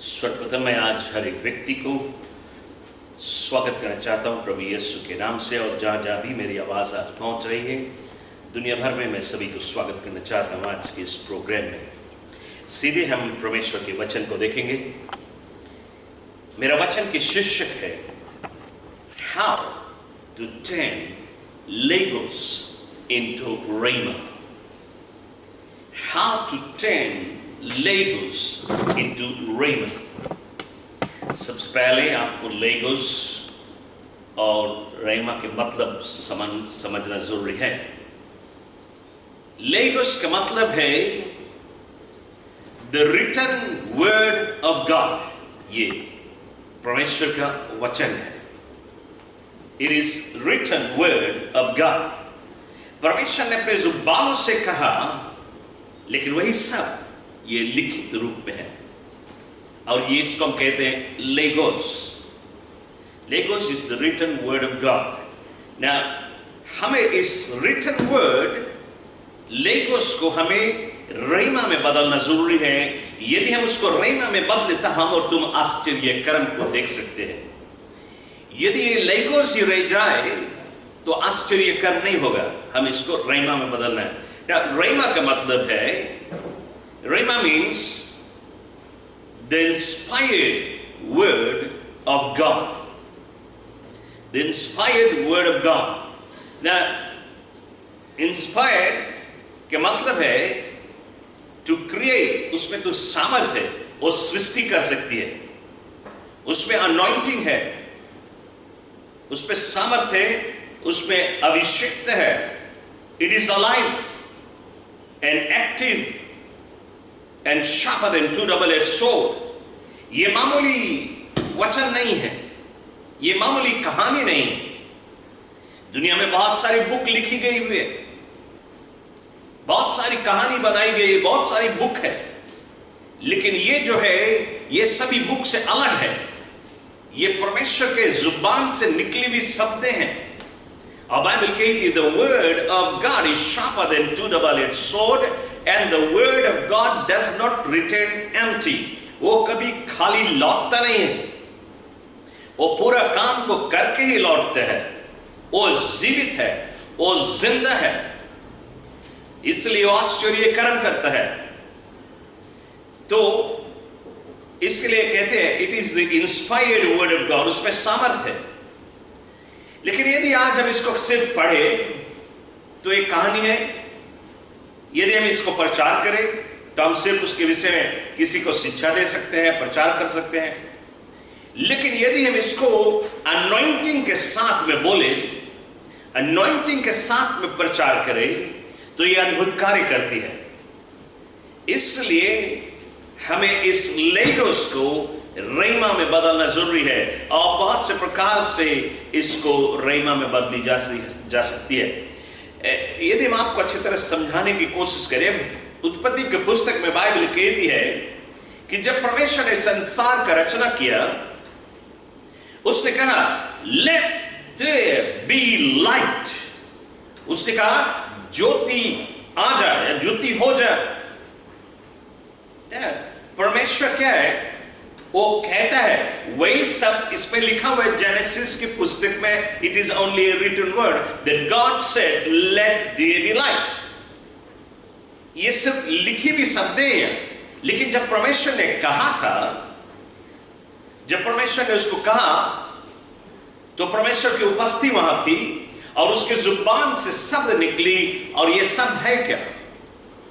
सर्वप्रथम मैं आज हर एक व्यक्ति को स्वागत करना चाहता हूं प्रभु यीशु के नाम से। और जहाँ जहाँ भी मेरी आवाज़ आज पहुंच रही है दुनिया भर में, मैं सभी को स्वागत करना चाहता हूं आज के इस प्रोग्राम में। सीधे हम परमेश्वर के वचन को देखेंगे। मेरा वचन की शीर्षक है how to turn Legos into रेमा। How to turn Legos into रेमा। सबसे पहले आपको लेगोस और रेमा के मतलब समझना जरूरी है। लेगोस का मतलब है the written word of God. ये परमेश्वर का वचन है। It is written word of God. परमेश्वर ने अपने जुबानों से कहा, लेकिन वही सब ये लिखित रूप में है। और ये इसको हम कहते हैं logos. Logos is the written word of God. ना हमें इस रिटन वर्ड लेगोस को हमें रेमा में बदलना जरूरी है। यदि हम उसको रेमा में बदले तो हम और तुम आश्चर्य कर्म को देख सकते हैं। यदि ये लेगोस ही रह जाए तो आश्चर्य कर्म नहीं होगा। हम इसको रेमा में बदलना है। रेमा का मतलब है, Rhema means the inspired word of God. The inspired word of God. Now, inspired के मतलब है to create, उसमें तो सामर्थ्य है, वो सृष्टि कर सकती है। उसमें anointing है, उसमें सामर्थ्य है, उसमें अभिषेक है। It is alive and active and sharper than two double-edged sword. ये मामूली वचन नहीं है, ये मामूली कहानी नहीं है। दुनिया में बहुत सारी बुक लिखी गई हुई है, बहुत सारी कहानी बनाई गई, बहुत सारी बुक है, लेकिन ये जो है ये सभी बुक से अलग है। ये परमेश्वर के जुबान से निकली हुई शब्दें हैं। और बाइबल कहती है the word of God is sharper than two double-edged sword and the word of God does not return empty. वो कभी खाली लौटता नहीं है, वो पूरा काम को करके ही लौटते हैं। वो जीवित है, वो जिंदा है, इसलिए वो आश्चर्य कर्म करता है। तो इसके लिए कहते हैं it is the inspired word of God. उसमें सामर्थ्य है। लेकिन यदि आज हम इसको सिर्फ पढ़े तो एक कहानी है। यदि हम इसको प्रचार करें तो हम सिर्फ उसके विषय में किसी को शिक्षा दे सकते हैं, प्रचार कर सकते हैं। लेकिन यदि हम इसको अनॉइंटिंग के साथ में बोले, अनॉइंटिंग के साथ में प्रचार करें तो यह अद्भुत कार्य करती है। इसलिए हमें इस लेगोस को रेमा में बदलना जरूरी है। और बहुत से प्रकार से इसको रेमा में बदली जा सकती है। यदि हम आपको अच्छी तरह समझाने की कोशिश करें, उत्पत्ति की पुस्तक में बाइबल कहती है कि जब परमेश्वर ने संसार का रचना किया, उसने कहा लेट देयर बी लाइट। उसने कहा ज्योति आ जाए, ज्योति हो जाए। परमेश्वर क्या है, वो कहता है, वही सब इसमें लिखा हुआ है। जेनेसिस की पुस्तक में it is only a written word that God said let there be light. ये सिर्फ लिखी भी शब्दें हैं। लेकिन जब परमेश्वर ने कहा था, जब परमेश्वर ने उसको कहा तो परमेश्वर की उपस्थिति वहां थी और उसके जुबान से शब्द निकली। और ये शब्द है क्या?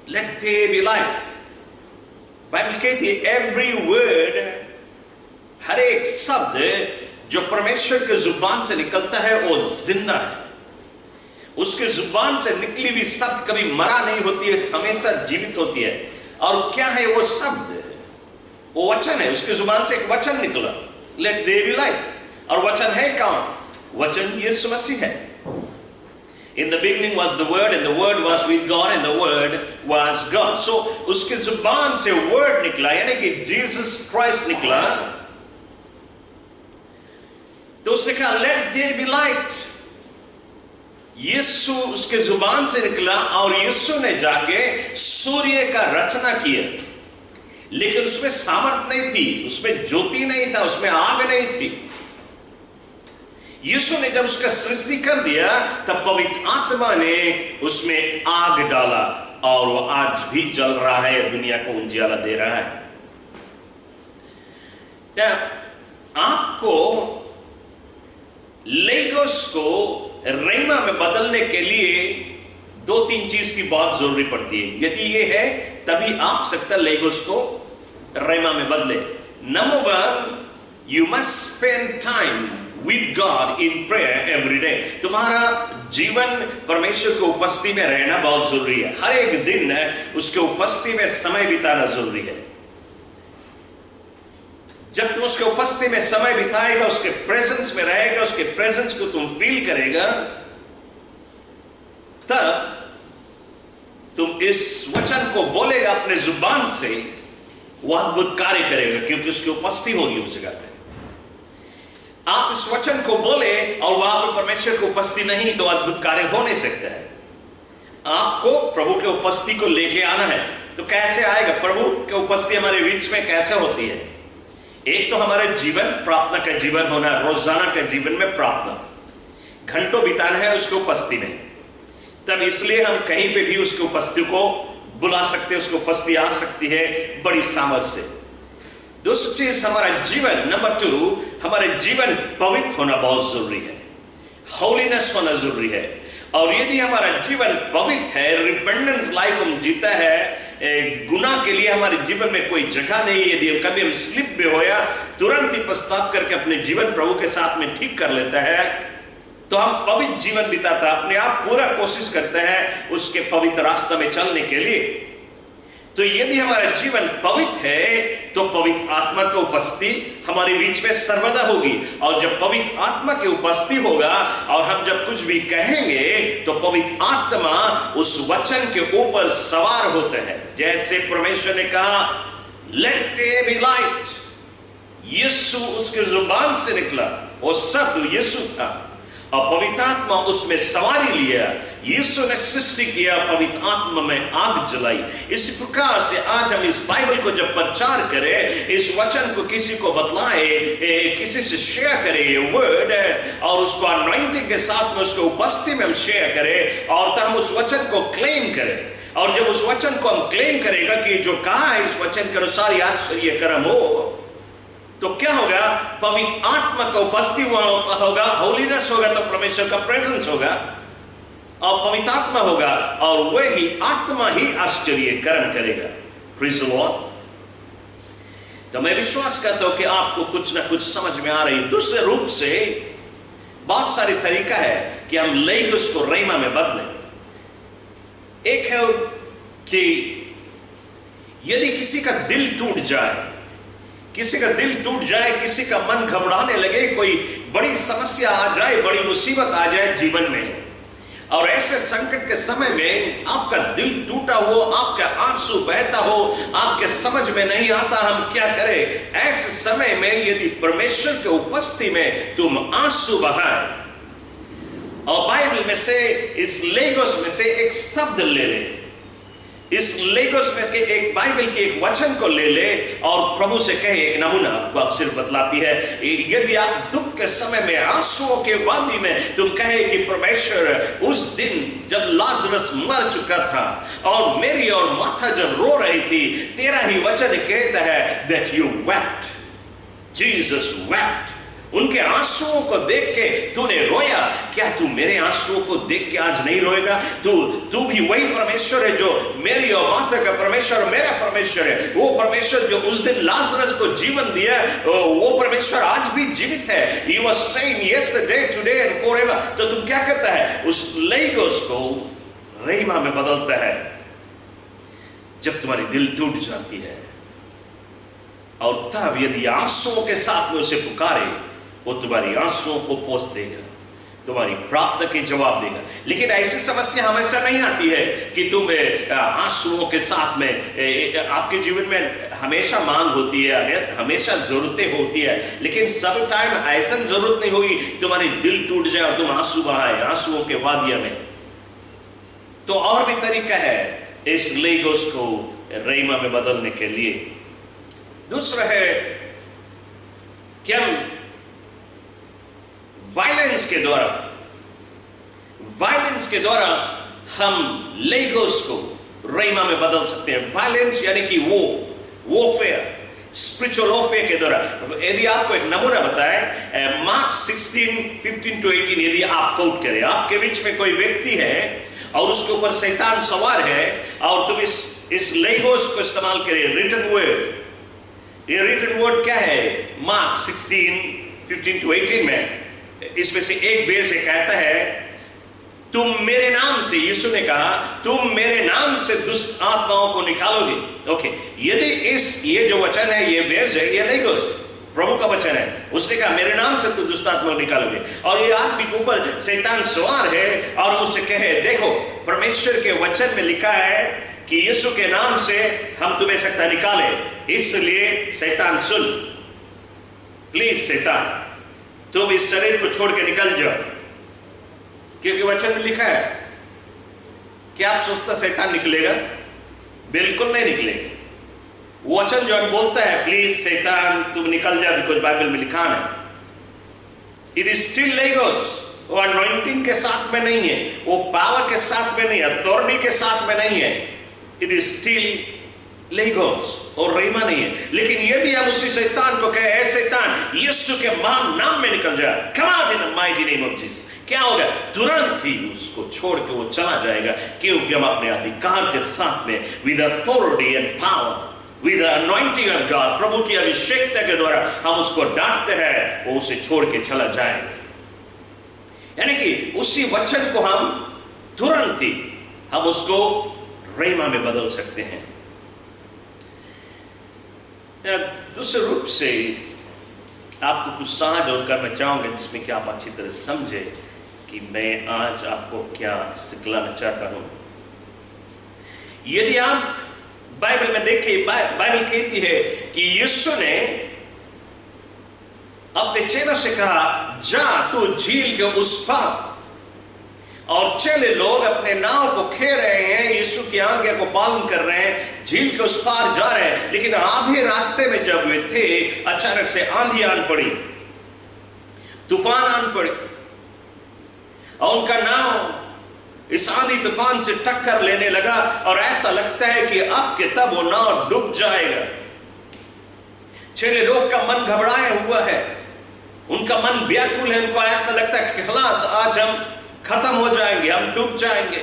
Let there be light. Bible कहती है एवरी वर्ड, हर एक शब्द जो परमेश्वर के जुबान से निकलता है वो जिंदा है। उसके जुबान से निकली हुई शब्द कभी मरा नहीं होती है, हमेशा जीवित होती है। और क्या है वो शब्द? वो वचन है। उसके जुबान से एक वचन निकला, लेट देयर बी लाइट। और वचन है कौन? वचन यीशु मसीह है। In the beginning was the word and the word was with God and the word was God. So उसके जुबान से word निकला, यानी कि जीसस क्राइस्ट निकला। तो उसने कहा लेट देयर बी लाइट। यीशु उसके जुबान से निकला और यीशु ने जाके सूर्य का रचना किया। लेकिन उसमें सामर्थ नहीं थी, उसमें ज्योति नहीं था, उसमें आग नहीं थी। यीशु ने जब उसका सृष्टि कर दिया तब पवित्र आत्मा ने उसमें आग डाला और वो आज भी जल रहा है, दुनिया को उजियाला दे रहा है। आपको लेगोस को रेमा में बदलने के लिए 2-3 चीज की बहुत जरूरी पड़ती है। यदि ये है तभी आप सकता लेगोस को रेमा में बदले। Number 1, you must spend time with God in prayer every day. तुम्हारा जीवन परमेश्वर की उपस्थिति में रहना बहुत जरूरी है। हर एक दिन उसके उपस्थिति में समय बिताना जरूरी है। जब तुम उसके उपस्थिति में समय बिताएगा, उसके प्रेजेंस में रहेगा, उसके प्रेजेंस को तुम फील करेगा, तब तुम इस वचन को बोलेगा अपने जुबान से, वह अद्भुत कार्य करेगा, क्योंकि उसकी उपस्थिति होगी उस जगह पे। आप इस वचन को बोले और वहां पर परमेश्वर की उपस्थिति नहीं, तो अद्भुत कार्य हो नहीं सकता है। आपको प्रभु के उपस्थिति को लेके आना है। तो कैसे आएगा? प्रभु की उपस्थिति हमारे बीच में कैसे होती है? एक तो हमारे जीवन, प्रार्थना का जीवन होना, रोजाना के जीवन में प्रार्थना घंटों बिताना है उसकी उपस्थिति में। तब इसलिए हम कहीं पे भी उसकी उपस्थिति को बुला सकते हैं, उसकी उपस्थिति आ सकती है बड़ी सामर्थ से। दूसरी चीज, हमारा जीवन, नंबर 2, हमारे जीवन पवित्र होना बहुत जरूरी है, होलीनेस होना जरूरी है। और यदि हमारा जीवन पवित्र है, रिपेंडेंस लाइफ हम जीता है, गुनाह के लिए हमारे जीवन में कोई जगह नहीं, यदि कभी हम स्लिप भी होया तुरंत ही पश्चाताप करके अपने जीवन प्रभु के साथ में ठीक कर लेता है, तो हम पवित्र जीवन बिताता, अपने आप पूरा कोशिश करते हैं उसके पवित्र रास्ते में चलने के लिए। तो यदि हमारा जीवन पवित्र है तो पवित्र आत्मा की उपस्थिति हमारे बीच में सर्वदा होगी। और जब पवित्र आत्मा की उपस्थिति होगा और हम जब कुछ भी कहेंगे तो पवित्र आत्मा उस वचन के ऊपर सवार होते हैं। जैसे परमेश्वर ने कहा लेट देयर बी लाइट, यीशु उसके जुबान से निकला, वो शब्द यीशु था और पवित्र आत्मा उसमें सवारी लिया। यीशु ने सृष्टि किया, पवित्र आत्मा में आग जलाई। इसी प्रकार से आज हम इस बाइबल को जब प्रचार करें, इस वचन को किसी को बतलाए, किसी से शेयर करें ये वर्ड, और उसको अनॉइंटिंग के साथ में उसके उपस्थिति में हम शेयर करें, और तब हम उस वचन को क्लेम करें। और जब उस वचन को हम क्लेम करेगा कि जो कहा है इस वचन के अनुसार आश्चर्य कर्म हो, तो क्या होगा? पवित्र आत्मा का उपस्थिति होगा, होलीनेस होगा, तो परमेश्वर का प्रेजेंस होगा और पवित्र आत्मा होगा, और वही आत्मा ही आश्चर्य कर्म करेगा। Praise the Lord. तो मैं विश्वास करता हूं कि आपको कुछ ना कुछ समझ में आ रही है। दूसरे रूप से बहुत सारे तरीका है कि हम लेगोस को रेमा में बदलें। एक है कि यदि किसी का दिल टूट जाए, किसी का दिल टूट जाए, किसी का मन घबराने लगे, कोई बड़ी समस्या आ जाए, बड़ी मुसीबत आ जाए जीवन में, और ऐसे संकट के समय में आपका दिल टूटा हो, आपका आंसू बहता हो, आपके समझ में नहीं आता हम क्या करें, ऐसे समय में यदि परमेश्वर के उपस्थिति में तुम आंसू बहाए और बाइबल में से, इस लेगोस में से एक शब्द ले ले, इस लेगोस में के एक बाइबल के एक वचन को ले ले और प्रभु से कहे, एक नमूना वह सिर्फ बतलाती है। यदि आप दुख के समय में, आंसुओं के वादी में तुम कहे कि परमेश्वर, उस दिन जब लाजरस मर चुका था और मेरी और माता जब रो रही थी, तेरा ही वचन कहता है that you wept, Jesus wept। उनके आंसुओं को देख के तूने रोया, क्या तू मेरे आंसुओं को देख के आज नहीं रोएगा? तू भी वही परमेश्वर है जो मेरी और माता का परमेश्वर, मेरा परमेश्वर है। वो परमेश्वर जो उस दिन लाजरस को जीवन दिया, वो परमेश्वर आज भी जीवित है। He was same yesterday, today and forever। तो तुम क्या करता है? उस लेगोस को रेमा में बदलता है जब तुम्हारी दिल टूट जाती है, और तब यदि आंसुओं के साथ में उसे पुकारे, वो तुम्हारी आंसुओं को पोंछ देगा, तुम्हारी प्रार्थना के जवाब देगा। लेकिन ऐसी समस्या हमेशा नहीं आती है कि तुम आंसुओं के साथ में, आपके जीवन में हमेशा मांग होती है, हमेशा जरूरतें होती है, लेकिन सब टाइम ऐसा जरूरत नहीं होगी तुम्हारी दिल टूट जाए और तुम आंसू बहाए आंसुओं के वादिया में। तो और भी तरीका है इस लेगोस को रेमा में बदलने के लिए। दूसरा है कि हम वायलेंस के द्वारा हम लेगोस को रेमा में बदल सकते हैं। वायलेंस यानी कि वॉरफेयर, स्पिरिचुअल वॉरफेयर के द्वारा। यदि आपको एक नमूना बताए, मार्क 16:15-18 यदि आप कोट करें, आपके बीच में कोई व्यक्ति है और उसके ऊपर शैतान सवार है और तुम इस लेगोस को इस्तेमाल करें, रिटन वर्ड। ये रिटन वर्ड क्या है? मार्क 16:15-18 में इसमें से एक वेद से कहता है, तुम मेरे नाम से, यीशु ने कहा, तुम मेरे नाम से दुष्ट आत्माओं को निकालोगे। ओके, यदि ये जो वचन है, ये वेद है, ये लेगोस प्रभु का वचन है। उसने कहा मेरे नाम से तुम दुष्ट आत्माओं को निकालोगे, और ये आदमी के ऊपर शैतान सवार है और मुझसे कहे, देखो परमेश्वर के वचन में लिखा है कि यीशु के नाम से हम तुम्हें शैतान निकाले, इसलिए शैतान सुन, प्लीज शैतान तुम इस शरीर को छोड़ के निकल जाओ, क्योंकि वचन में लिखा है। क्या आप सोचता शैतान निकलेगा? बिल्कुल नहीं निकलेगा। वचन जो बोलता है प्लीज शैतान तुम निकल जा, बिकॉज बाइबल में लिखा है, इट इज स्टिल लेगोस। वो अनॉइंटिंग के साथ में नहीं है, वो पावर के साथ में नहीं है, अथॉरिटी के साथ में नहीं है, इट इज स्टिल लेगोस और रेमा नहीं है। लेकिन यदि हम उसी शैतान को कहे, ऐ शैतान यीशु के महान नाम में निकल जा, come out in the mighty name of Jesus, क्या होगा? तुरंत ही उसको छोड़ के वो चला जाएगा, क्योंकि हम अपने अधिकार के साथ में, with authority and power, with the anointing of God, प्रभु की अभिषेकता के द्वारा हम उसको डांटते हैं, वो उसे छोड़ के चला जाएगा। यानी कि उसी वचन को हम तुरंत ही हम उसको रेमा में बदल सकते हैं। दूसरे रूप से आपको कुछ साझा और करना चाहूंगा, जिसमें कि आप अच्छी तरह समझे कि मैं आज आपको क्या सिखलाना चाहता हूं। यदि आप बाइबल में देखें, बाइबल कहती है कि यीशु ने अपने चेलों से कहा, जा तू झील के उस पार, और चेले लोग अपने नाव को खेल रहे हैं, यीशु की आज्ञा को पालन कर रहे हैं, झील के उस पार जा रहे हैं। लेकिन आधे रास्ते में जब वे थे, अचानक से आंधी आन पड़ी, तूफान आन पड़ी, और उनका नाव इस आंधी तूफान से टक्कर लेने लगा, और ऐसा लगता है कि अब के तब वो नाव डूब जाएगा। चेले लोग का मन घबराया हुआ है, उनका मन व्याकुल है, उनको ऐसा लगता है कि खलास आज हम खत्म हो जाएंगे, हम डूब जाएंगे।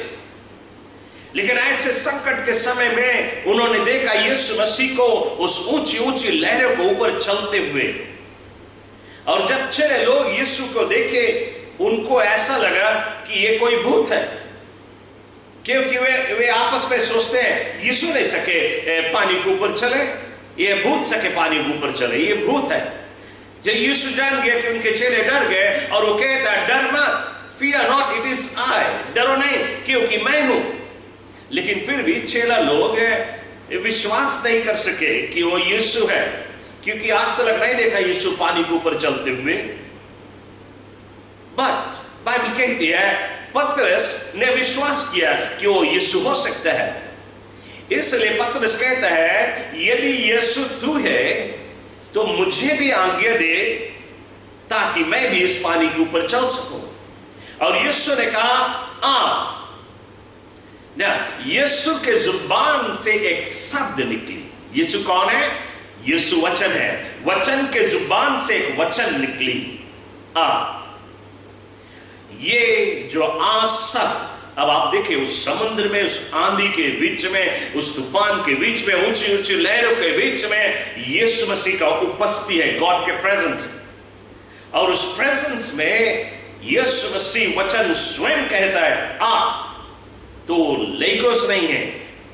लेकिन ऐसे संकट के समय में उन्होंने देखा यीशु मसीह को उस ऊंची ऊंची लहरों को ऊपर चलते हुए, और जब चेले लोग यीशु को देखे, उनको ऐसा लगा कि ये कोई भूत है, क्योंकि वे आपस में सोचते हैं यीशु नहीं सके पानी के ऊपर चले, ये भूत सके पानी के ऊपर चले, ये भूत है। जब यीशु जान गया कि उनके चेले डर गए, और वो कहता है डर मत, fear not, it is I, डरो नहीं क्योंकि मैं हूं। लेकिन फिर भी चेला लोग विश्वास नहीं कर सके कि वो यीशु है, क्योंकि आज तक नहीं देखा यीशु पानी के ऊपर चलते हुए। बट बाइबल कहती है पतरस ने विश्वास किया कि वो यीशु हो सकता है, इसलिए पतरस कहता है यदि यीशु तू है तो मुझे भी आज्ञा दे, ताकि मैं भी इस पानी के ऊपर चल सकूं। और यीशु ने कहा आ। यीशु के जुबान से एक शब्द निकली। यीशु कौन है? यीशु वचन है। वचन के जुबान से एक वचन निकली, आ। ये जो आ शब्द, अब आप देखिए उस समुद्र में, उस आंधी के बीच में, उस तूफान के बीच में, ऊंची ऊंची लहरों के बीच में यीशु मसीह का उपस्थिति है, गॉड के प्रेजेंस। और उस प्रेजेंस में यीशु मसीह वचन स्वयं कहता है आ। तो लेगोस नहीं है,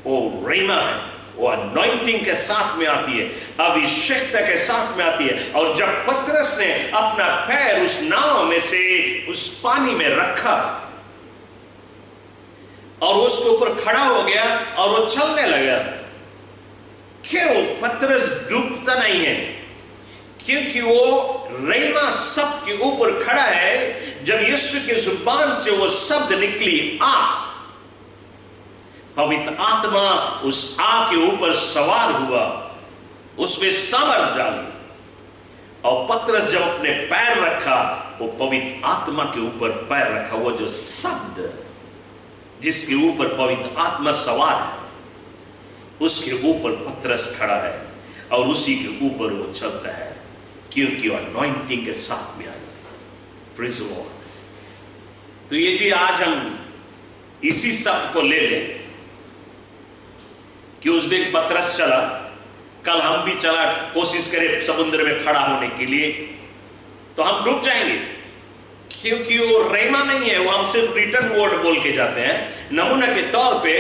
वो रेमा है, वो अनॉइंटिंग के साथ में आती है, अभिषेकता के साथ में आती है। और जब पतरस ने अपना पैर उस नाव में से उस पानी में रखा और उसके ऊपर खड़ा हो गया और वो चलने लगा, क्यों पतरस डूबता नहीं है? क्योंकि वो रेमा शब्द के ऊपर खड़ा है। जब यीशु की जुबान से वो शब्द निकली आ, पवित्र आत्मा उस आ के ऊपर सवार हुआ उसमें सामर्थ डाली। और पतरस जब अपने पैर रखा, वो पवित्र आत्मा के ऊपर पैर रखा। वो जो शब्द जिसके ऊपर पवित्र आत्मा सवार है, उसके ऊपर पतरस खड़ा है और उसी के ऊपर वो चलता है, क्योंकि वो अनॉइंटिंग के साथ में आई। Praise the Lord. तो ये जी आज हम इसी शब्द को ले लें कि उस दिन पतरस चला, कल हम भी चला, कोशिश करें समुद्र में खड़ा होने के लिए, तो हम डूब जाएंगे, क्योंकि वो रेमा नहीं है, वो हम सिर्फ रिटर्न वर्ड बोल के जाते हैं। नमूना के तौर पे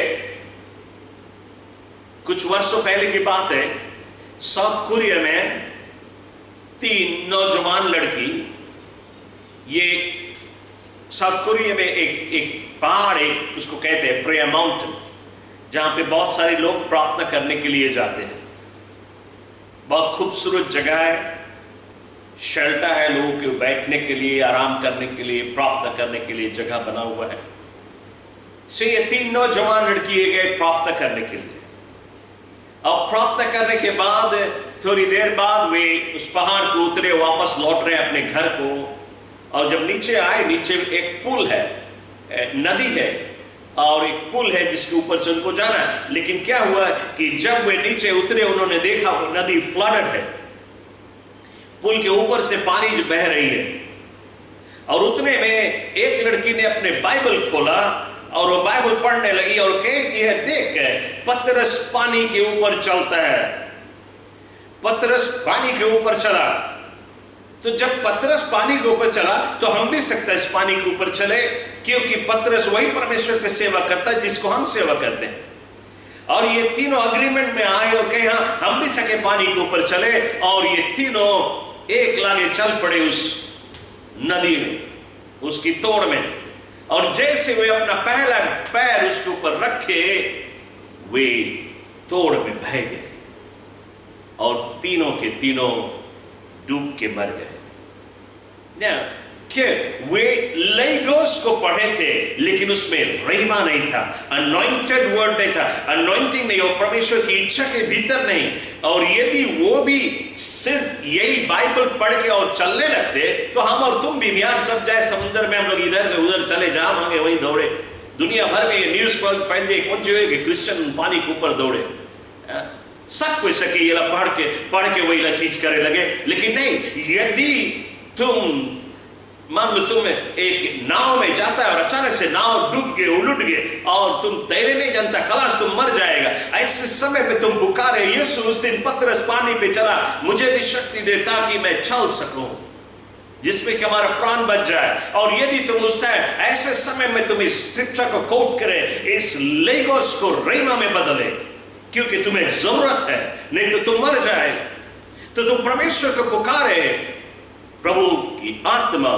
कुछ वर्षों पहले की बात है, साउथ कोरिया में 3 नौजवान लड़की, ये साउथ कोरिया में एक पहाड़ है, उसको कहते हैं प्रेयर माउंटेन, जहां पे बहुत सारे लोग प्रार्थना करने के लिए जाते हैं। बहुत खूबसूरत जगह है, शेल्टर है लोगों के बैठने के लिए, आराम करने के लिए, प्रार्थना करने के लिए जगह बना हुआ है। सो ये 3 नौजवान लड़की गए प्रार्थना करने के लिए। और प्रार्थना करने के बाद थोड़ी देर बाद वे उस पहाड़ को उतरे, वापस लौट रहे अपने घर को। और जब नीचे आए, नीचे एक पुल है, नदी है, और एक पुल है जिसके ऊपर से उनको जाना है। लेकिन क्या हुआ कि जब वे नीचे उतरे, उन्होंने देखा वो नदी फ्लडेड है, पुल के ऊपर से पानी बह रही है। और उतने में एक लड़की ने अपने बाइबल खोला और वो बाइबल पढ़ने लगी और कहती है, देख पतरस पानी के ऊपर चलता है। पतरस पानी के ऊपर चला। तो जब पतरस पानी के ऊपर चला तो हम भी सकते हैं इस पानी के ऊपर चले, क्योंकि पतरस वही परमेश्वर की सेवा करता है जिसको हम सेवा करते हैं। और ये तीनों अग्रीमेंट में आए और कहे हाँ हम भी सके पानी के ऊपर चले। और ये तीनों एक लागे चल पड़े उस नदी में, उसकी तोड़ में। और जैसे वे अपना पहला पैर उसके ऊपर रखे, वे तोड़ में बह गए और तीनों के तीनों डूब के मर गए। वे लेगोस को पढ़े थे, लेकिन उसमें रहीमा नहीं था, अनॉइंटेड वर्ड नहीं था, अनॉइंटिंग नहीं, और परमेश्वर की इच्छा के भीतर नहीं। और यदि वो भी सिर्फ यही बाइबल पढ़ के और चलने लगते, तो हम और तुम भी यहाँ सब जाए समुद्र में, हम लोग इधर से उधर चले, जहां मांगे वही दौड़े। दुनिया भर में न्यूज फैल जाए कौन सी कि क्रिश्चियन पानी के ऊपर दौड़े, सब कोई सके ये पढ़ के वही चीज करे लगे। लेकिन नहीं, यदि तुम मान लो तुम एक नाव में जाता है और अचानक से नाव डूब गए, उलट गए और तुम तैरने नहीं जानता, खलास तुम मर जाएगा। ऐसे समय में तुम पुकारे, यीशु उस दिन पतरस पानी पे चला, मुझे भी शक्ति दे ताकि मैं चल सकूं, जिसमें कि हमारा प्राण बच जाए। और यदि तुम उस टाइम ऐसे समय में तुम इस स्क्रिप्चर को कोट करे, इस लेगोस को रहीमा में बदले, क्योंकि तुम्हें जरूरत है, नहीं तो तुम मर जाएगा। तो तुम परमेश्वर को पुकारे, प्रभु की आत्मा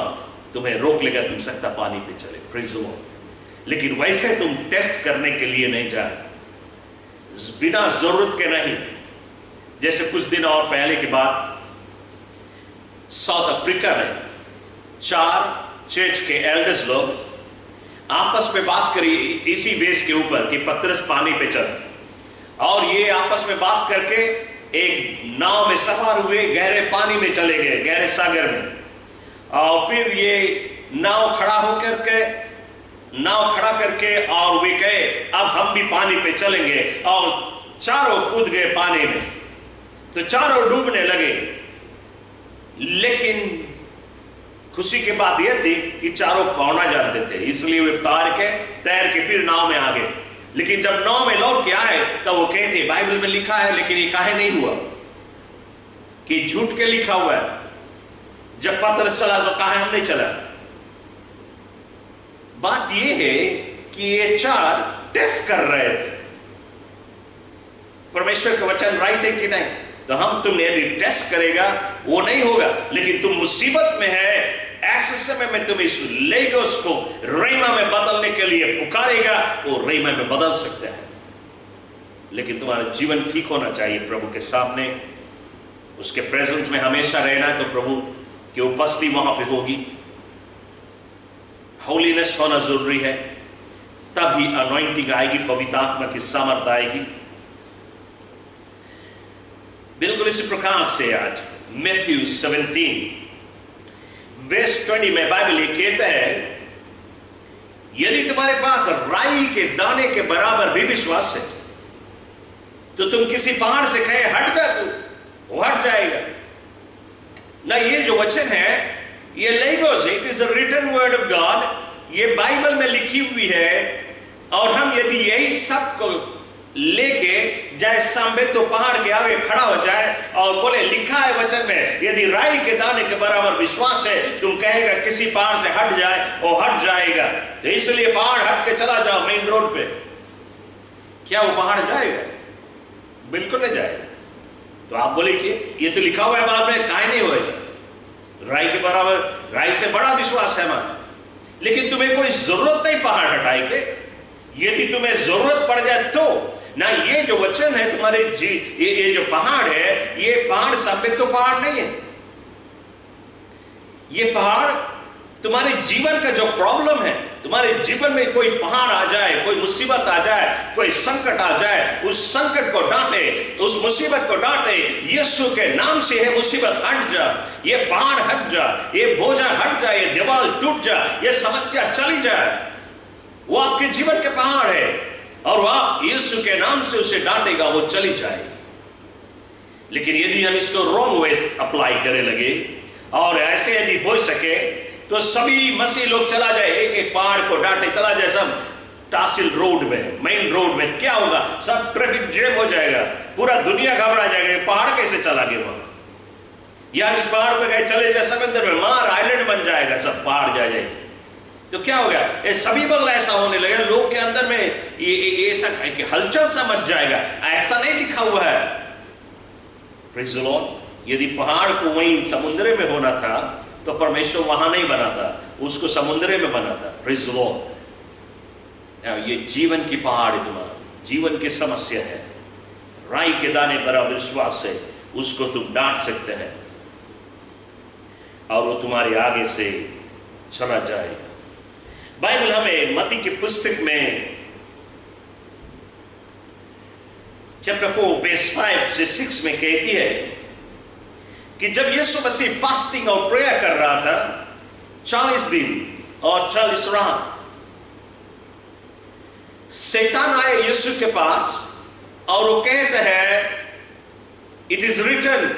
तुम्हें रोक लेगा, तुम सकता पानी पे चले। Praise the Lord. लेकिन वैसे तुम टेस्ट करने के लिए नहीं जाए, बिना जरूरत के नहीं। जैसे कुछ दिन और पहले की बात, साउथ अफ्रीका में 4 चर्च के एल्डर्स लोग आपस में बात करी इसी बेस के ऊपर कि पतरस पानी पे चल। और ये आपस में बात करके एक नाव में सवार हुए, गहरे पानी में चले गए, गहरे सागर में। और फिर ये नाव खड़ा करके और वे कहे अब हम भी पानी पे चलेंगे, और चारों कूद गए पानी में। तो चारों डूबने लगे। लेकिन खुशी की बात यह थी कि चारों तैरना जानते थे, इसलिए वे तैर के फिर नाव में आ गए। लेकिन जब नाव में लौट के आए तब वो कहते बाइबल में लिखा है, लेकिन ये काहे नहीं हुआ, कि झूठ के लिखा हुआ है। जब पतरस चला तो काहे हम नहीं चला। बात यह है कि ये 4 टेस्ट कर रहे थे परमेश्वर का वचन राइट है कि नहीं। तो हम तुम यदि टेस्ट करेगा वो नहीं होगा। लेकिन तुम मुसीबत में है, ऐसे समय में तुम इस लेगोस को रहीमा में बदलने के लिए पुकारेगा, वो रहीमा में बदल सकता है। लेकिन तुम्हारा जीवन ठीक होना चाहिए प्रभु के सामने, उसके प्रेजेंस में हमेशा रहना है। तो प्रभु की उपस्थिति वहां पे होगी, होलीनेस होना जरूरी है, तभी अनॉइंटिंग आएगी, पवित्र आत्मा की सामर्थ आएगी। बिल्कुल इसी प्रकार से आज मैथ्यू 17 वर्स 20 में बाइबल ये कहता है, यदि तुम्हारे पास राई के दाने के बराबर भी विश्वास है तो तुम किसी पहाड़ से कहे हट जा, तू वो हट जाएगा ना। ये जो वचन है ये लेगोस है, it is the written word of God, ये बाइबल में लिखी हुई है। और हम यदि यही सत्य को लेके जाए सामने तो पहाड़ के आगे खड़ा हो जाए और बोले लिखा है वचन में, यदि राई के दाने के बराबर विश्वास है तुम कहेगा किसी पहाड़ से हट जाए और हट जाएगा। तो इसलिए पहाड़ हट के चला जाओ मेन रोड पे, क्या वो पहाड़ जाएगा? बिल्कुल नहीं जाएगा। तो आप बोले कि ये तो लिखा हुआ है बाइबल में, काहे नहीं होएगा? राई के बराबर, राई से बड़ा विश्वास है हमारा। लेकिन तुम्हें कोई जरूरत नहीं पहाड़ हटाए के, यदि तुम्हें जरूरत पड़ जाए तो ना। ये जो वचन है तुम्हारे ये जो पहाड़ है, ये पहाड़ साबित तो पहाड़ नहीं है। ये पहाड़ तुम्हारे जीवन का जो प्रॉब्लम है, तुम्हारे जीवन में कोई पहाड़ आ जाए, कोई मुसीबत आ जाए, कोई संकट आ जाए, उस संकट को डांटे, उस मुसीबत को डांटे, यीशु के नाम से है मुसीबत हट जा, ये पहाड़ हट जा, ये बोझा हट जाए, ये दीवार टूट जा, ये समस्या चली जाए। वो आपके जीवन के पहाड़ है और आप यीशु के नाम से उसे डांटेगा, वो चली जाएगी। लेकिन यदि हम इसको रॉन्ग वे अप्लाई करने लगे और ऐसे यदि हो सके तो सभी मसीह लोग चला जाए, एक एक पहाड़ को डांटे चला जाए सब टासिल रोड में, मेन रोड में, क्या होगा? सब ट्रैफिक जैम हो जाएगा, पूरा दुनिया घबरा जाएगा। पहाड़ कैसे चला गया वहां? या इस पहाड़ पे गए चले जाए समंदर में, मार आइलैंड बन जाएगा, सब पहाड़ जा जाएगी। तो क्या हो गया? ये सभी बगल ऐसा होने लगे, लोग के अंदर में ये ऐसा हलचल सा मच जाएगा। ऐसा नहीं लिखा हुआ है। Praise the Lord. यदि पहाड़ को वहीं समुद्र में होना था तो परमेश्वर वहां नहीं बनाता, उसको समुद्र में बनाता। Praise the Lord. ये जीवन की पहाड़ है, तुम्हारा जीवन की समस्या है। राई के दाने पर विश्वास है, उसको तुम डांट सकते हैं और वो तुम्हारे आगे से चला जाएगा। बाइबल हमें मत्ती की पुस्तक में चैप्टर 4 वर्स 5 से 6 में कहती है कि जब यीशु मसीह फास्टिंग और प्रेयर कर रहा था 40 दिन और 40 रात, शैतान आए यीशु के पास और वो कहते हैं इट इज रिटन,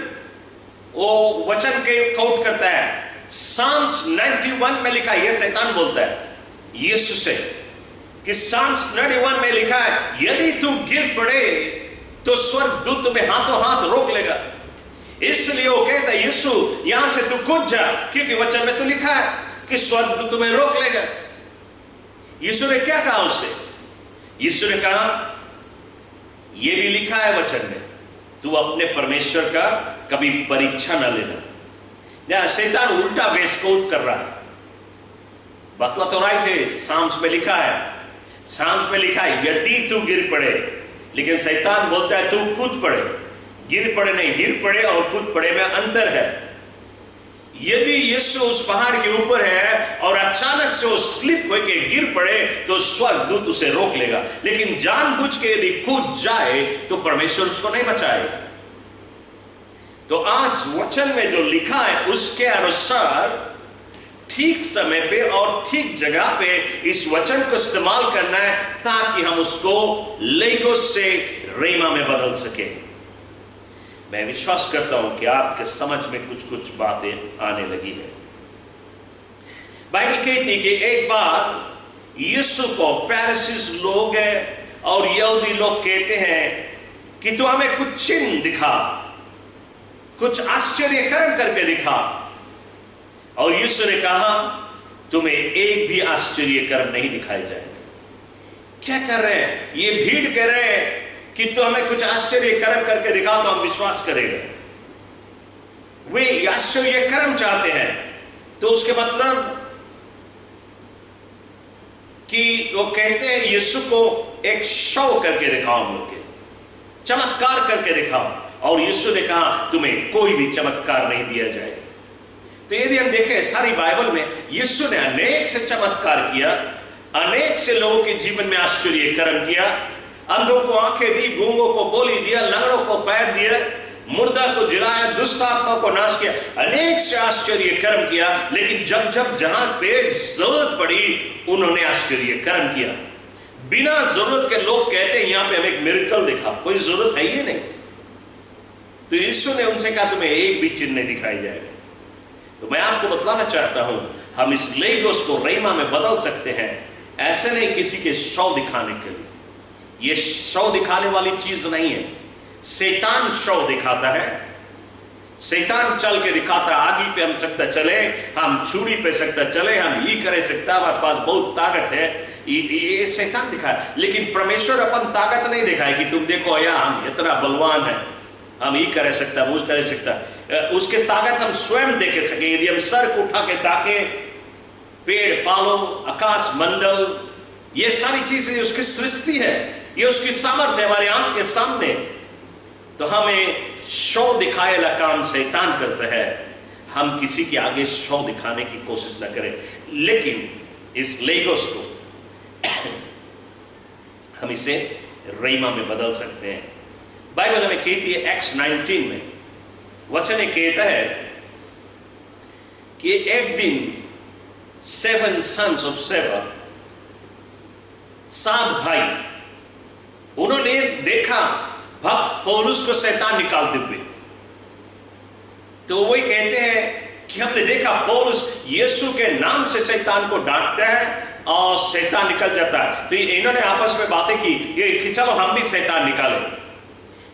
वो वचन के कोट करता है, साम्स 91 में लिखा है। यह शैतान बोलता है यीशु से कि साम्स 91 में लिखा है, यदि तू गिर पड़े तो स्वर्गदूत तुम्हें हाथों हाथ रोक लेगा। इसलिए वो कहता है यीशु यहां से तू कूद जा, क्योंकि वचन में तो लिखा है कि स्वर्गदूत तुम्हें रोक लेगा। यीशु ने क्या कहा उससे? यीशु ने कहा यह भी लिखा है वचन में, तू अपने परमेश्वर का कभी परीक्षा न लेना। शैतान उल्टा वेश कोट कर रहा है। बतला तो राइट है, साम्स में लिखा है, साम्स में लिखा है यदि तू गिर पड़े, लेकिन शैतान बोलता है तू कूद पड़े। गिर पड़े नहीं, गिर पड़े और कूद पड़े में अंतर है। यदि यीशु उस पहाड़ के ऊपर है और अचानक से वो स्लिप होकर गिर पड़े तो स्वर्गदूत उसे रोक लेगा, लेकिन जानबूझ के यदि कूद जाए तो परमेश्वर उसको नहीं बचाएगा। तो आज वचन में जो लिखा है उसके अनुसार ठीक समय पे और ठीक जगह पे इस वचन को इस्तेमाल करना है ताकि हम उसको लेगोस से रेमा में बदल सके। मैं विश्वास करता हूं कि आपके समझ में कुछ कुछ बातें आने लगी है। बाइबल कहती है कि एक बार यीशु को फरीसी लोग और यहूदी लोग कहते हैं कि तू हमें कुछ चिन्ह दिखा, कुछ आश्चर्य कर्म करके दिखा। और यीशु ने कहा तुम्हें एक भी आश्चर्य कर्म नहीं दिखाए जाएंगे। क्या कर रहे हैं ये भीड़? कह रहे हैं कि तू हमें कुछ आश्चर्य कर्म करके दिखा तो हम विश्वास करेंगे। वे आश्चर्य कर्म चाहते हैं, तो उसके मतलब कि वो कहते हैं यीशु को एक शो करके दिखाओ, हम लोग के चमत्कार करके दिखाओ। और यीशु ने कहा तुम्हें कोई भी चमत्कार नहीं दिया जाए। तो यदि हम देखें सारी बाइबल में यीशु ने अनेक से चमत्कार किया, अनेक से लोगों के जीवन में आश्चर्य कर्म किया। अंधों को आंखें दी, गूंगों को बोली दिया, लंगड़ों को पैर दिया, मुर्दा को जिलाया, दुष्ट आत्मा को नाश किया, अनेक से आश्चर्य कर्म किया। लेकिन जब जब जहां पे जरूरत पड़ी उन्होंने आश्चर्य कर्म किया। बिना जरूरत के लोग कहते हैं यहां पे हमें एक मिरेकल दिखा, कोई जरूरत है ही नहीं। तो यीशु ने उनसे कहा तुम्हें एक भी चिन्ह नहीं दिखाई जाएगा। तो मैं आपको बतलाना चाहता हूं, हम इस लेगोस को रेमा में बदल सकते हैं। ऐसे नहीं किसी के शौ दिखाने के लिए, ये शौ दिखाने वाली चीज नहीं है। शैतान शौ दिखाता है, शैतान चल के दिखाता है आगे पे हम सकता चले, हम छुरी पे सकता चले, हम ये करे सकता, हमारे पास बहुत ताकत है, ये शैतान दिखाए। लेकिन परमेश्वर अपन ताकत नहीं दिखाए कि तुम देखो या हम इतना बलवान है, हम ये करे सकता, वो करे सकता। उसके ताकत हम स्वयं देख सके। यदि हम सर को उठा के ताके, पेड़ पालो, आकाश मंडल, ये सारी चीजें उसकी सृष्टि है, ये उसकी सामर्थ्य है हमारे आंख के सामने। तो हमें शो दिखाए ला काम शैतान करता है। हम किसी के आगे शो दिखाने की कोशिश न करें, लेकिन इस लेगोस को हम इसे रेमा में बदल सकते हैं। बाइबल हमें कहती है एक्स 19 में वचन कहता है कि एक दिन 7 sons of Sceva, 7 भाई, उन्होंने देखा भक्त पौलुस को शैतान निकालते हुए। तो वही कहते हैं कि हमने देखा पौलुस यीशु के नाम से शैतान को डांटता है और शैतान निकल जाता है। तो इन्होंने आपस में बातें की कि चलो हम भी शैतान निकालें।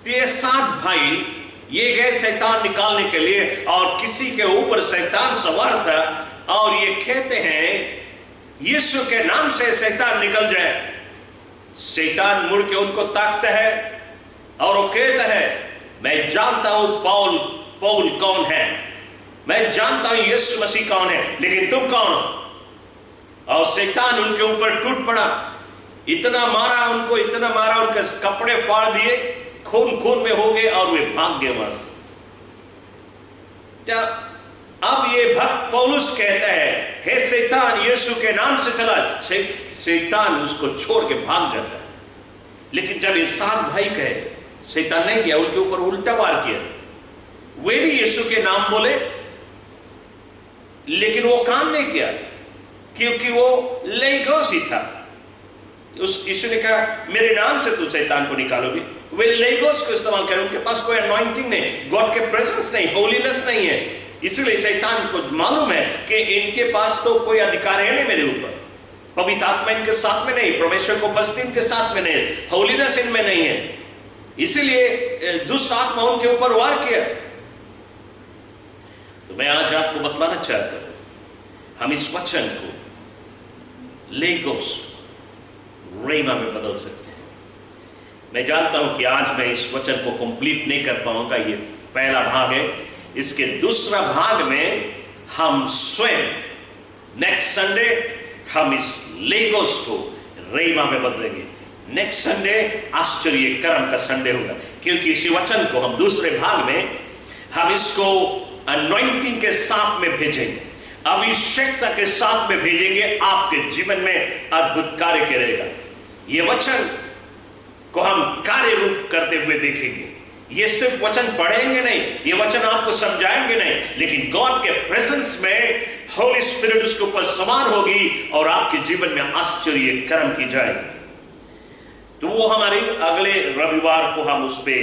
तो ये 7 भाई ये गए शैतान निकालने के लिए, और किसी के ऊपर शैतान सवार था, और ये कहते हैं यीशु के नाम से शैतान निकल जाए। शैतान मुड़ के उनको ताकता है और वो कहता है मैं जानता हूं पौल कौन है, मैं जानता हूं यीशु मसीह कौन है, लेकिन तुम कौन हो। और शैतान उनके ऊपर टूट पड़ा, इतना मारा उनको, इतना मारा, उनके कपड़े फाड़ दिए, खून खून में हो गए और वे भाग गए वहां से। अब ये भक्त पौलुस कहता है हे शैतान यीशु के नाम से चला, शैतान उसको छोड़ के भाग जाता है। लेकिन जब ये 7 भाई कहे, शैतान नहीं किया, उनके ऊपर उल्टा वार किया। वे भी यीशु के नाम बोले, लेकिन वो काम नहीं किया क्योंकि वो लेगोस ही था। उस यीशु ने कहा मेरे नाम से तू शैतान को निकालोगे। वे लेगोस को इस्तेमाल करें, उनके पास कोई अनॉइंटिंग नहीं, गॉड के प्रेजेंस नहीं, होलीनेस नहीं है। इसलिए शैतान को मालूम है कि इनके पास तो कोई अधिकार है नहीं मेरे ऊपर, पवित्र आत्मा इनके साथ में नहीं, परमेश्वर को उपस्थिति इनके साथ में नहीं, होलीनेस इनमें नहीं है। इसीलिए दुष्ट आत्मा उनके ऊपर वार किया। तो मैं आज आपको बतलाना चाहता हूं, हम इस वचन को लेगोस रेमा में बदल सकते हैं। मैं जानता हूं कि आज मैं इस वचन को कंप्लीट नहीं कर पाऊंगा, ये पहला भाग है। इसके दूसरा भाग में हम स्वयं नेक्स्ट संडे हम इस लेगोस को रेमा में बदलेंगे। नेक्स्ट संडे आश्चर्य कर्म का संडे होगा, क्योंकि इसी वचन को हम दूसरे भाग में हम इसको अनॉइंटिंग के साथ में भेजेंगे, अभिषेकता के साथ में भेजेंगे। आपके जीवन में अद्भुत कार्य करेगा। ये वचन को हम कार्य रूप करते हुए देखेंगे। ये सिर्फ वचन पढ़ेंगे नहीं, ये वचन आपको समझाएंगे नहीं, लेकिन गॉड के प्रेजेंस में होली स्पिरिट उसके ऊपर सवार होगी और आपके जीवन में आश्चर्य कर्म की जाएगी। तो वो हमारे अगले रविवार को हम उस पर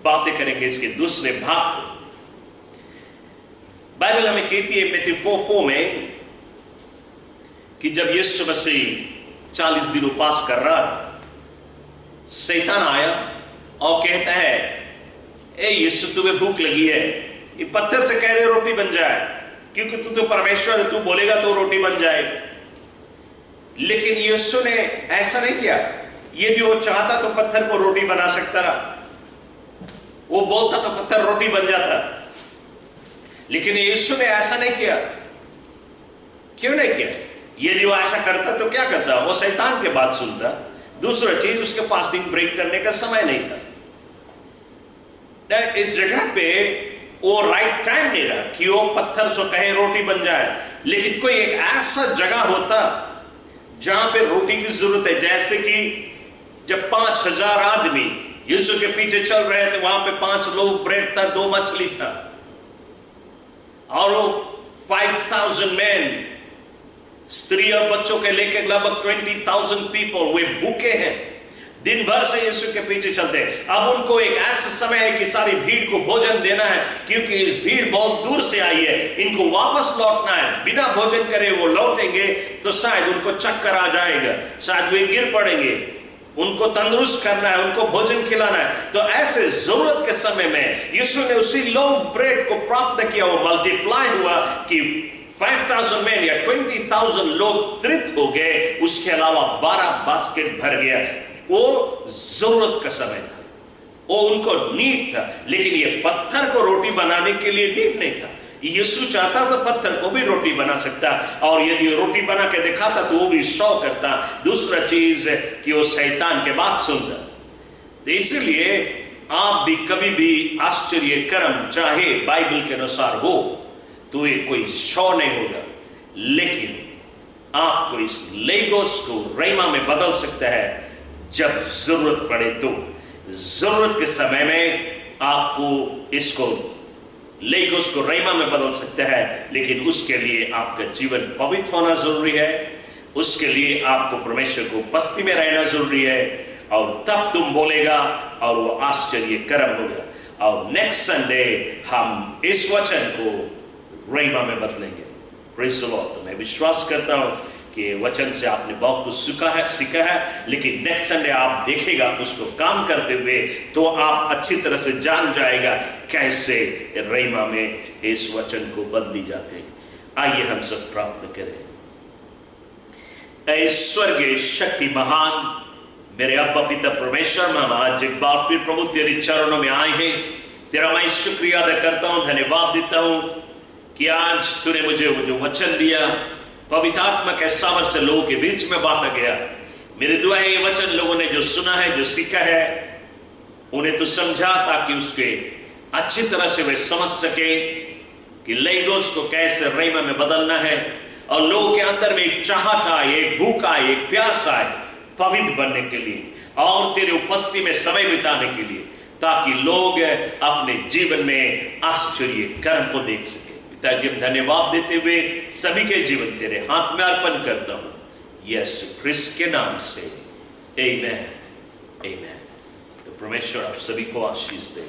बातें करेंगे, इसके दूसरे भाग को। बाइबल हमें कहती है मैथ्यू 4:4 में कि जब यीशु मसीह 40 दिन उपवास कर रहा था, शैतान आया और कहता है ए यीशु तुम्हें भूख लगी है, ये पत्थर से कह दे रोटी बन जाए, क्योंकि तू तो परमेश्वर है, तू बोलेगा तो रोटी बन जाए। लेकिन यीशु ने ऐसा नहीं किया। यदि वो चाहता तो पत्थर को रोटी बना सकता था, वो बोलता तो पत्थर रोटी बन जाता, लेकिन यीशु ने ऐसा नहीं किया। क्यों नहीं किया? यदि वो ऐसा करता तो क्या करता? वो शैतान के बात सुनता। दूसरा चीज, उसके फास्टिंग ब्रेक करने का समय नहीं था। इस जगह पे वो राइट टाइम नहीं रहा कि वो पत्थर से कहे रोटी बन जाए। लेकिन कोई एक ऐसा जगह होता जहां पे रोटी की जरूरत है, जैसे कि जब 5000 आदमी यीशु के पीछे चल रहे थे, वहां पे 5 लोग ब्रेड था, 2 मछली था, और वो 5000 मैन, स्त्री और बच्चों के लेके लगभग 20,000 पीपल वे भूखे हैं, दिन भर से यीशु के पीछे चलते हैं। अब उनको एक ऐसा समय है कि सारी भीड़ को भोजन देना है, क्योंकि इस भीड़ बहुत दूर से आई है, इनको वापस लौटना है। बिना भोजन करे वो लौटेंगे तो शायद उनको चक्कर आ जाएगा, शायद वे गिर पड़ेंगे। उनको तंदुरुस्त करना है, उनको भोजन खिलाना है। तो ऐसे जरूरत के समय में यीशु ने उसी लोव ब्रेड को प्राप्त किया, वो मल्टीप्लाई हुआ कि 5000 मैन या 20,000 लोग तृप्त हो गए। उसके अलावा 12 बास्केट भर गया। वो जरूरत का समय था, वो उनको नीड था, लेकिन ये पत्थर को रोटी बनाने के लिए नीड नहीं था। यीशु चाहता तो पत्थर को भी रोटी बना सकता, और यदि रोटी बना के दिखाता तो वो भी 100 करता। दूसरा चीज कि वो शैतान के बात सुनता। तो इसलिए आप भी कभी भी आश्चर्य कर्म चाहे बाइबल के अनुसार हो तो ये कोई 100 नहीं होगा, लेकिन आपको इस लेगोस को रैमा में बदल सकता है जब जरूरत पड़े। तो जरूरत के समय में आपको इसको लेगोस को रैमा में बदल सकता है, लेकिन उसके लिए आपका जीवन पवित्र होना जरूरी है। उसके लिए आपको परमेश्वर को उपस्थिति में रहना जरूरी है, और तब तुम बोलेगा और वो आश्चर्य कर्म होगा। और नेक्स्ट संडे हम इस वचन को रैमा में बदलेंगे। Praise the Lord. तो मैं विश्वास करता हूं कि वचन से आपने बहुत कुछ सीखा है, लेकिन नेक्स्ट संडे आप देखेगा उसको काम करते हुए, तो आप अच्छी तरह से जान जाएगा कैसे रैमा में इस वचन को बदली जाते हैं। आइए हम सब प्रार्थना करें। ऐ स्वर्गीय शक्ति महान मेरे अब्बा पिता परमेश्वर, मैं आज एक बार फिर प्रभु तेरे चरणों में आए हैं। तेरा मैं शुक्रिया अदा करता हूं, धन्यवाद देता हूं कि आज तूने मुझे वो जो वचन दिया पवित्र आत्मा के सामर्थ्य से लोगों के बीच में बांटा गया। मेरी दुआ है ये वचन लोगों ने जो सुना है, जो सीखा है, उन्हें तो समझा ताकि उसके अच्छी तरह से वे समझ सके कि लेगोस को कैसे रैमा में बदलना है, और लोगों के अंदर में एक चाहत आए, एक भूख आए, एक प्यास आए पवित्र बनने के लिए और तेरे उपस्थिति में समय बिताने के लिए, ताकि लोग अपने जीवन में आश्चर्य कर्म को देख सके। पिताजी हम धन्यवाद देते हुए सभी के जीवन तेरे हाथ में अर्पण करता हूं, यीशु ख्रिस्त के नाम से, आमेन, आमेन। तो परमेश्वर आप सभी को आशीष दे।